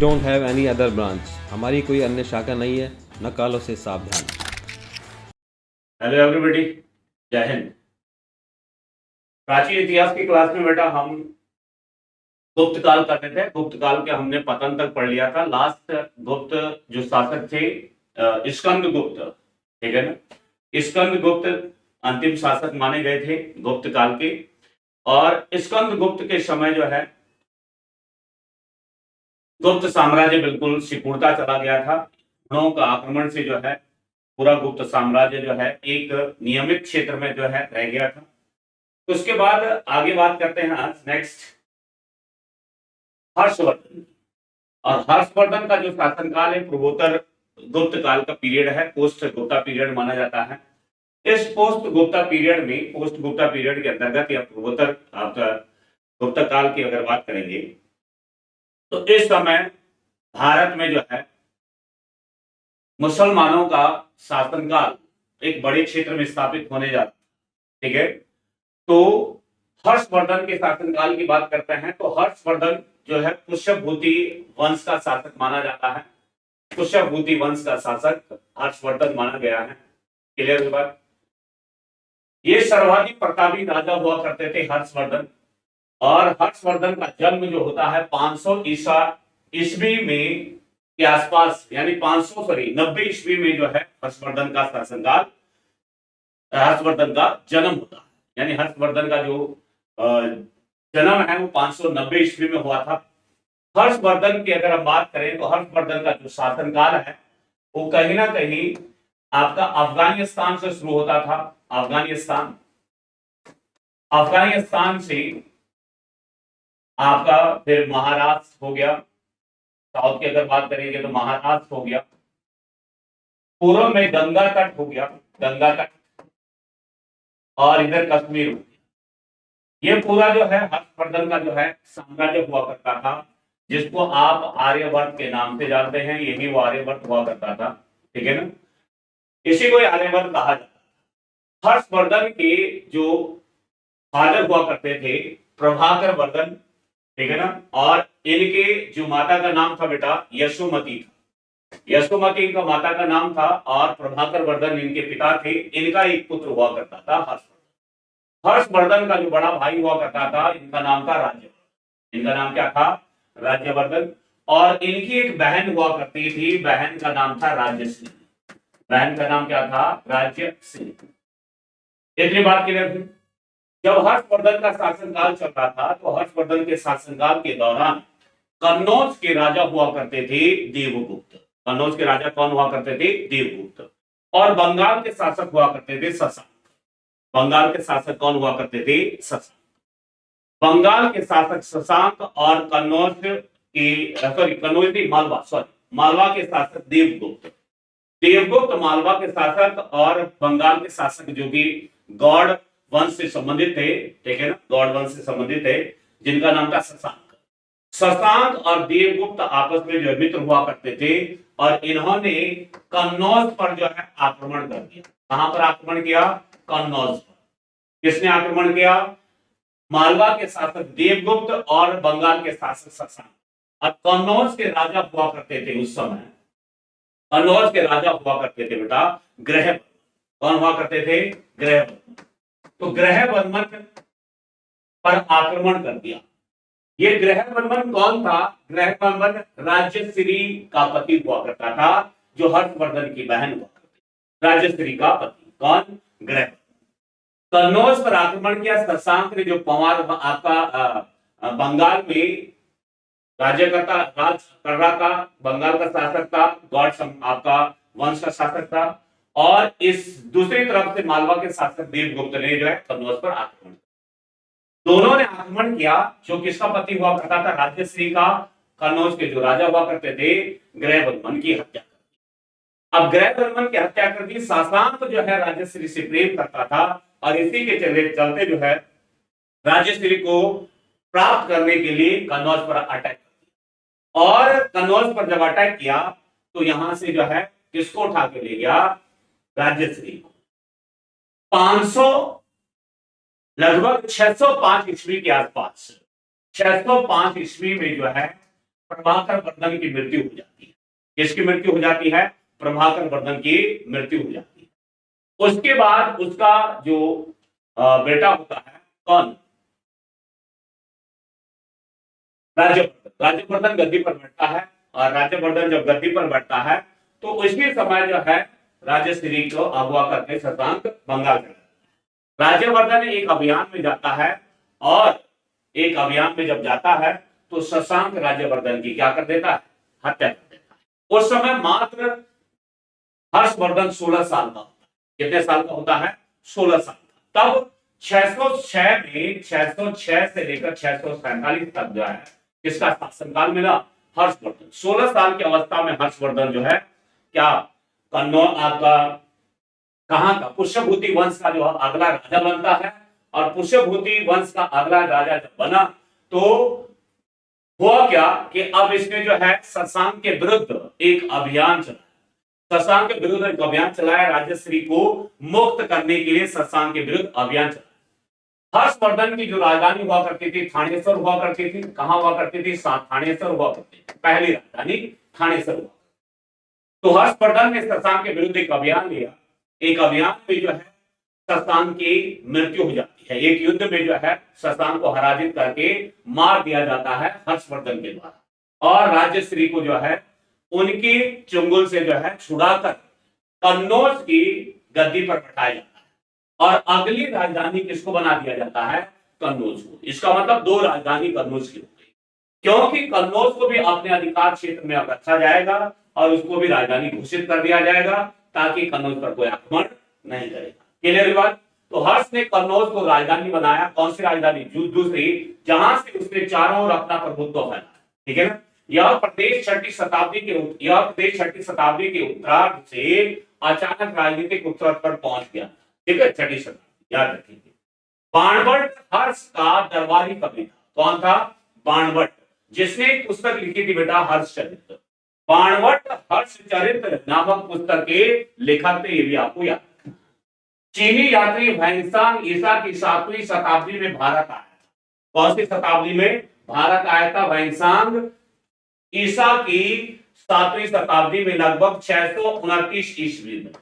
Don't have any other branch. हमारी कोई अन्य शाखा नहीं है, नकालों से सावधान। हेलो एवरीबॉडी, जय हिंद। प्राचीन इतिहास की क्लास में बेटा हम गुप्त काल करते थे। गुप्त काल के हमने पतन तक पढ़ लिया था। लास्ट गुप्त जो शासक थे स्कंद गुप्त, ठीक है ना। स्कंद गुप्त अंतिम शासक माने गए थे गुप्त काल के। और स्कंद गुप्त के समय जो है गुप्त साम्राज्य बिल्कुल सिकुड़ता चला गया था। हुनों का आक्रमण से जो है पूरा गुप्त साम्राज्य जो है एक नियमित क्षेत्र में जो है रह गया था। उसके बाद आगे बात करते हैं आज नेक्स्ट हर्षवर्धन। और हर्षवर्धन का जो शासनकाल है पूर्वोत्तर गुप्त काल का पीरियड है, पोस्ट गुप्ता पीरियड माना जाता है। इस पोस्ट गुप्ता पीरियड के अंतर्गत या पूर्वोत्तर आपका गुप्ता काल की अगर बात करेंगे तो इस समय भारत में जो है मुसलमानों का शासनकाल एक बड़े क्षेत्र में स्थापित होने जाता है, ठीक है। तो हर्षवर्धन के शासनकाल की बात करते हैं तो हर्षवर्धन जो है पुष्यभूति वंश का शासक माना जाता है। पुष्यभूति वंश का शासक हर्षवर्धन माना गया है। क्लियर हुआ? ये सर्वाधिक प्रतापी राजा हुआ करते थे हर्षवर्धन। और हर्षवर्धन का जन्म जो होता है 500 ईस्वी में के आसपास, यानी 90 ईस्वी में जो है हर्षवर्धन का शासनकाल, हर्षवर्धन का जन्म होता है। यानी हर्षवर्धन का जो जन्म है वो 590 ईस्वी में हुआ था। हर्षवर्धन की अगर हम बात करें तो हर्षवर्धन का जो शासनकाल है वो कहीं ना कहीं आपका अफगानिस्तान से शुरू होता था। अफगानिस्तान से आपका फिर महाराष्ट्र हो गया। साउथ की अगर बात करेंगे तो महाराष्ट्र हो गया। पूर्व में गंगा तट हो गया, गंगा तट, और इधर कश्मीर हो गया। ये पूरा जो है हर्षवर्धन का जो है साम्राज्य हुआ करता था, जिसको आप आर्यवर्त के नाम से जानते हैं। यही वो आर्यवर्त हुआ करता था, ठीक है ना। इसी को आर्यवर्त कहा जाता है। हर्षवर्धन के जो फादर हुआ करते थे प्रभाकर वर्धन, ठीक है ना। और इनके जो माता का नाम था बेटा यशोमती था। यशोमती का माता का नाम था और प्रभाकर वर्धन इनके पिता थे। इनका एक पुत्र हुआ करता था हर्षवर्धन। हर्षवर्धन का जो बड़ा भाई हुआ करता था इनका नाम था राज्यवर्धन। इनका नाम क्या था? राज्यवर्धन। और इनकी एक बहन हुआ करती थी, बहन का नाम था राज्यश्री। बहन का नाम क्या था? राज्यश्री। इतनी बात क्लियर थी। जब हर्षवर्धन का शासनकाल चल रहा था तो हर्षवर्धन के शासनकाल के दौरान कन्नौज के राजा हुआ करते थे देवगुप्त। कन्नौज के राजा कौन हुआ करते थे? देवगुप्त। और बंगाल के शासक हुआ करते थे शशांक। बंगाल के शासक कौन हुआ करते थे? शशांक। बंगाल के शासक शशांक और कन्नौज के कन्नौज नहीं, मालवा के शासक देवगुप्त। देवगुप्त मालवा के शासक और बंगाल के शासक जो कि गौड़ वंश से संबंधित थे, ठीक है ना, गौड़ वंश से संबंधित थे, जिनका नाम था शशांक। शशांक और देवगुप्त आपस में जो मित्र हुआ करते थे और इन्होंने कन्नौज पर जो है आक्रमण कर दिया। कहां पर आक्रमण किया? कन्नौज पर। किसने आक्रमण किया? मालवा के शासक देवगुप्त और बंगाल के शासक शशांक। और कन्नौज के राजा हुआ करते थे उस समय, कन्नौज के राजा हुआ करते थे बेटा ग्रहवर्मन। कौन हुआ करते थे? ग्रहवर्मन। तो ग्रहवर्मन पर आक्रमण कर दिया। ये ग्रहवर्मन कौन था? ग्रहवर्मन राज्यश्री का पति हुआ करता था, जो हर्षवर्धन की बहन हुआ करती। राज्यश्री का पति कौन? ग्रहवर्मन। कन्नौज पर आक्रमण किया। शशांक ने जो पंवार आपका बंगाल में राज्य करता, राज कर रहा था, बंगाल का शासक था, गौड़ आपका वंश का शासक था। और इस दूसरी तरफ से मालवा के शासक देवगुप्त ने जो है कन्नौज पर आक्रमण, दोनों ने आक्रमण किया। जो किसका पति हुआ करता था? राज्यश्री का। कन्नौज के जो राजा हुआ करते थे ग्रहवर्मन की हत्या कर। अब ग्रहवर्मन की हत्या कर दी। शशांक जो है राज्यश्री से प्रेम करता था और इसी के चलते जो है राज्यश्री को प्राप्त करने के लिए कन्नौज पर अटैक कर दिया। और कन्नौज पर जब अटैक किया तो यहां से जो है किसको उठा के ले गया? राज्यश्री को। 500 लगभग 605 ईस्वी के आसपास, 605 ईस्वी में जो है प्रभाकर वर्धन की मृत्यु हो जाती है। किसकी मृत्यु हो जाती है? प्रभाकर वर्धन की मृत्यु हो जाती है। उसके बाद उसका जो बेटा होता है, कौन? राज्यवर्धन। राज्यवर्धन गद्दी पर बैठता है, और राज्यवर्धन जब गद्दी पर बैठता है तो उसी समय जो है राजश्री को अगवा करके शशांक बंगाल चला जाता है। राज्यवर्धन एक अभियान में जाता है, और एक अभियान में जब जाता है तो शशांक राज्यवर्धन की क्या कर देता है? हत्या कर देता है। उस समय मात्र हर्षवर्धन 16 साल का होता है। कितने साल का होता है? 16 साल का। तब 606 में 606 से लेकर 647 तक जो है किसका शासनकाल मिला? हर्षवर्धन। 16 साल की अवस्था में हर्षवर्धन जो है क्या कन्नौज आपका कहां का पुष्यभूति वंश का जो अगला राजा बनता है। और पुष्यभूति वंश का अगला राजा जब बना तो हुआ क्या कि अब इसने जो है शशांक के विरुद्ध एक अभियान चलाया। शशांक के विरुद्ध एक अभियान चलाया, राजश्री को मुक्त करने के लिए शशांक के विरुद्ध अभियान चलाया। हर्षवर्धन की जो राजधानी हुआ करती थी थानेश्वर हुआ करती थी। कहां हुआ करती थी? थानेश्वर हुआ करती थी। पहली राजधानी थानेश्वर हुआ। तो हर्षवर्धन ने शशांक के विरुद्ध एक अभियान लिया। एक अभियान में जो है शशांक की मृत्यु हो जाती है। एक युद्ध में जो है शशांक को पराजित करके मार दिया जाता है हर्षवर्धन के द्वारा, और राजश्री को जो है उनकी चुंगल से जो है छुड़ाकर कन्नौज की गद्दी पर बैठाया जाता है, और अगली राजधानी किसको बना दिया जाता है? कन्नौज को। इसका मतलब दो राजधानी कन्नौज की हो गई, क्योंकि कन्नौज को भी अपने अधिकार क्षेत्र में अब रखा जाएगा और उसको भी राजधानी घोषित कर दिया जाएगा, ताकि कन्नौज पर कोई आक्रमण नहीं करेगा। क्लियर बात? तो हर्ष ने कन्नौज को राजधानी बनाया। कौन सी राजधानी? दूसरी, जहां से उसने चारों ओर अपना प्रभुत्व फैलाया। ठीक है ना? यह प्रदेश छठी शताब्दी के उत्तरार्ध से अचानक राजनीतिक उत्तरार्ध पर पहुंच गया। ठीक है, छठी शताब्दी याद रखिए। बाणभट्ट हर्ष का दरबारी कवि था। कौन था? बाणभट्ट, जिसने एक पुस्तक लिखी थी बेटा हर्षचरित्र। बाणभट्ट हर्षचरित्र नामक पुस्तक के लेखक थे, ये भी आपको याद। चीनी यात्री वैनसांग ईसा की 7वीं शताब्दी में भारत आया था। कौन सी शताब्दी में भारत आया था? वैनसांग ईसा की 7वीं शताब्दी में, लगभग 629 ईस्वी में।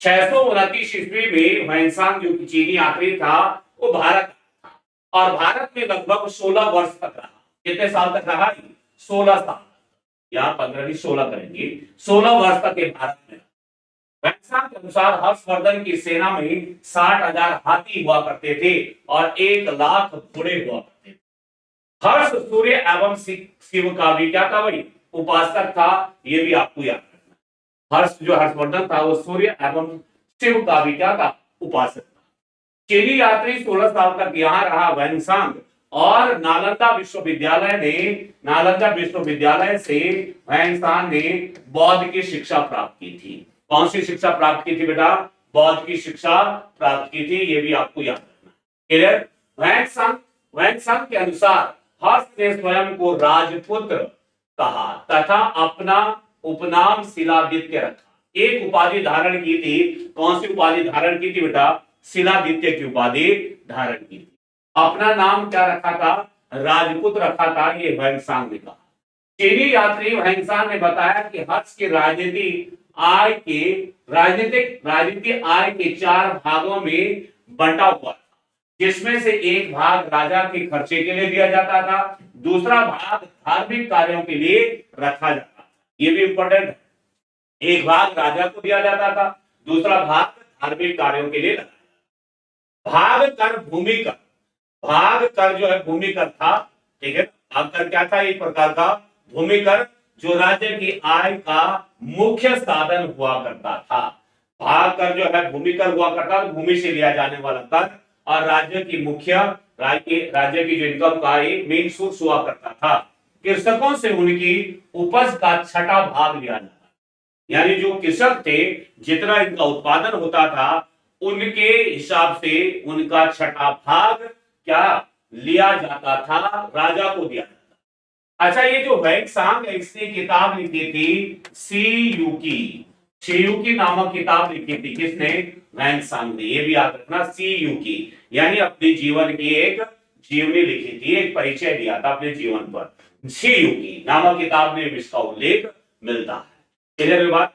629 ईस्वी में वैनसांग जो कि चीनी यात्री था वो भारत आया था, और भारत में लगभग 16 वर्ष तक रहा। कितने साल तक रहा? 16 साल। यहाँ 15 नहीं 16 करेंगे। 16 वर्ष तक ये भारत में। वैनसांग के अनुसार हर्षवर्धन की सेना में 60,000 हाथी हुआ करते थे और 1 लाख घोड़े हुआ करते थे। हर्ष सूर्य एवं शिव का भी क्या था भाई? उपासक था। ये भी आपको याद रखना। हर्ष जो हर्षवर्धन था वो सूर्य एवं शिव का भी क्या था? उपासक था। चीनी यात्री 16 साल तक यहाँ रहा वैनसांग, और नालंदा विश्वविद्यालय से वैनसांग ने बौद्ध की शिक्षा प्राप्त की थी। कौन सी शिक्षा प्राप्त की थी बेटा? बौद्ध की शिक्षा प्राप्त की थी। ये भी आपको याद रखना। क्लियर? वैनसांग के अनुसार हर्ष ने स्वयं को राजपुत्र कहा तथा अपना उपनाम शिलादित्य रखा। एक उपाधि धारण की थी। कौन सी उपाधि धारण की थी बेटा? शिलादित्य की उपाधि धारण की थी। अपना नाम क्या रखा था? राजपुत्र रखा था। ये वैनसांग ने कहा। चीनी यात्री वैनसांग ने बताया कि हर्ष की राजनीतिक आय के 4 भागों में बंटा हुआ था, जिसमें से एक भाग राजा के खर्चे के लिए दिया जाता था, दूसरा भाग धार्मिक कार्यों के लिए रखा जाता था। ये भी इंपॉर्टेंट है। एक भाग राजा को दिया जाता था, दूसरा भाग धार्मिक कार्यों के लिए लगाया। भाग कर भूमि कर। भाग कर जो है भूमि कर था। ठीक है, भाग कर क्या था? एक प्रकार का भूमि कर, जो राज्य की आय का मुख्य साधन हुआ करता था। भाग कर जो है भूमि कर हुआ करता था, भूमि से लिया जाने वाला कर, और राज्य की जो इनकम का एक मेन सोर्स हुआ करता था। कृषकों से उनकी उपज का 6ठा भाग लिया जाता, यानी जो कृषक थे जितना इनका उत्पादन होता था उनके हिसाब से उनका 6ठा भाग क्या लिया जाता था, राजा को दिया जाता। अच्छा, ये जो वैनसांग इसने किताब लिखी थी सीयूकी नामक किताब लिखी थी। किसने? वैनसांग ने। ये भी याद रखना, सीयूकी यानी अपने जीवन की एक जीवनी लिखी थी, एक परिचय दिया था अपने जीवन पर। शिवयुगी नामक किताब में इसका उल्लेख मिलता है। क्लियर हुई बात।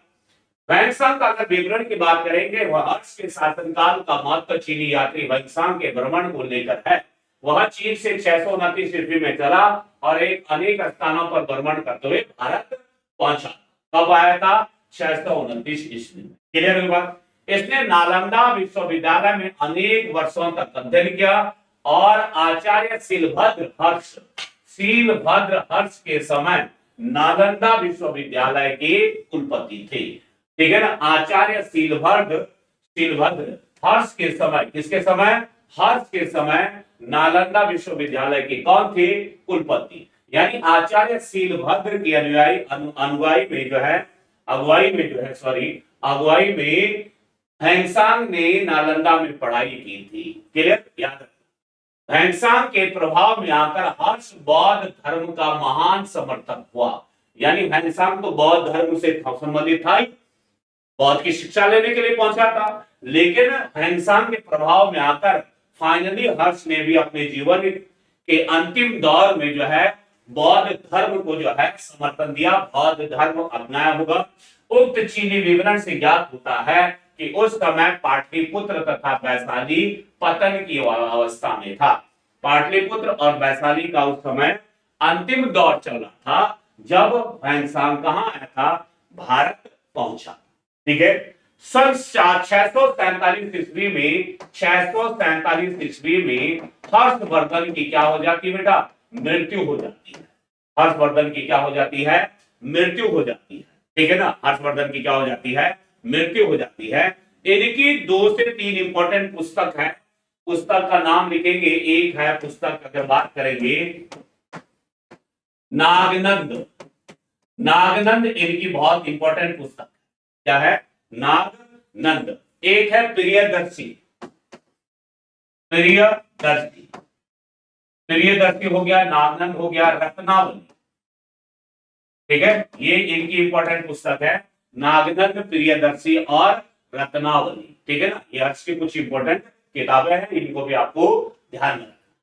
वैंगसांग का अगर विवरण की बात करेंगे, वह हर्ष के शासनकाल का महत्व चीनी यात्री वैंगसांग के भ्रमण को लेकर है। वह चीन से 629 ईस्वी में चला और अनेक स्थानों पर भ्रमण करते हुए भारत पहुंचा। कब आया था? 629 ईस्वी में। क्लियर हुई बात। इसने नालंदा विश्वविद्यालय में अनेक वर्षों तक अध्ययन किया और आचार्य शीलभद्र हर्ष के समय नालंदा विश्वविद्यालय के कुलपति थे। ठीक है ना। आचार्य शीलभद्र हर्ष के समय, किसके समय? हर्ष के समय नालंदा विश्वविद्यालय के कौन थे? कुलपति। यानी आचार्य शीलभद्र की अगुवाई में वैंगसांग ने नालंदा में पढ़ाई की थी। क्लियर? याद रखना। वैंगसांग के प्रभाव में आकर हर्ष बौद्ध धर्म का महान समर्थक हुआ। यानी वैंगसांग तो बौद्ध धर्म से संबंधित था, बौद्ध की शिक्षा लेने के लिए पहुंचा था, लेकिन वैंगसांग के प्रभाव में आकर फाइनली हर्ष ने भी अपने जीवन के अंतिम दौर में जो है बौद्ध धर्म को जो है समर्थन दिया, बौद्ध धर्म अपनाया होगा। उक्त चीनी विवरण से ज्ञात होता है कि उस समय पाटलिपुत्र तथा वैशाली पतन की अवस्था में था। पाटलिपुत्र और वैशाली का उस समय अंतिम दौर चल रहा था जब वैंगसांग कहां आया था? भारत पहुंचा। ठीक है। सन 647 ईस्वी में हर्षवर्धन की क्या हो जाती है बेटा? मृत्यु हो जाती है। हर्षवर्धन की क्या हो जाती है? मृत्यु हो जाती है। ठीक है ना। हर्षवर्धन की क्या हो जाती है? मृत्यु हो जाती है। इनकी 2 से 3 इंपॉर्टेंट पुस्तक है। पुस्तक का नाम लिखेंगे। एक है पुस्तक, अगर बात करेंगे, नागनंद इनकी बहुत इंपॉर्टेंट पुस्तक। क्या है? नागनंद। एक है प्रियदर्शी हो गया, नागनंद हो गया, रत्नावली। ठीक है। ये इनकी इंपॉर्टेंट पुस्तक है, नागनंद, प्रियदर्शी और रत्नावली। ठीक है ना। ये हर्ष की कुछ इंपॉर्टेंट किताबें हैं, इनको भी आपको ध्यान में रखना।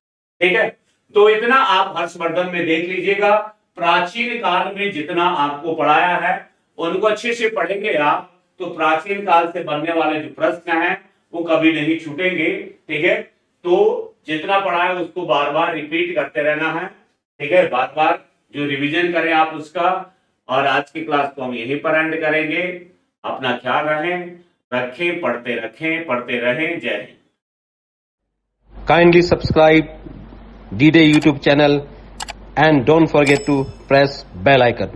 ठीक है। तो इतना आप हर्षवर्धन में देख लीजिएगा। प्राचीन काल में जितना आपको पढ़ाया है उनको अच्छे से पढ़ेंगे आप, तो प्राचीन काल से बनने वाले जो प्रश्न हैं वो कभी नहीं छूटेंगे। ठीक है। तो जितना पढ़ा है उसको बार बार रिपीट करते रहना है। ठीक है। बार बार जो रिवीजन करें आप उसका। और आज की क्लास को हम यहीं पर एंड करेंगे। अपना ख्याल रखें, पढ़ते रहें। जय Hind. Kindly subscribe D-Day YouTube channel and don't forget to press bell icon.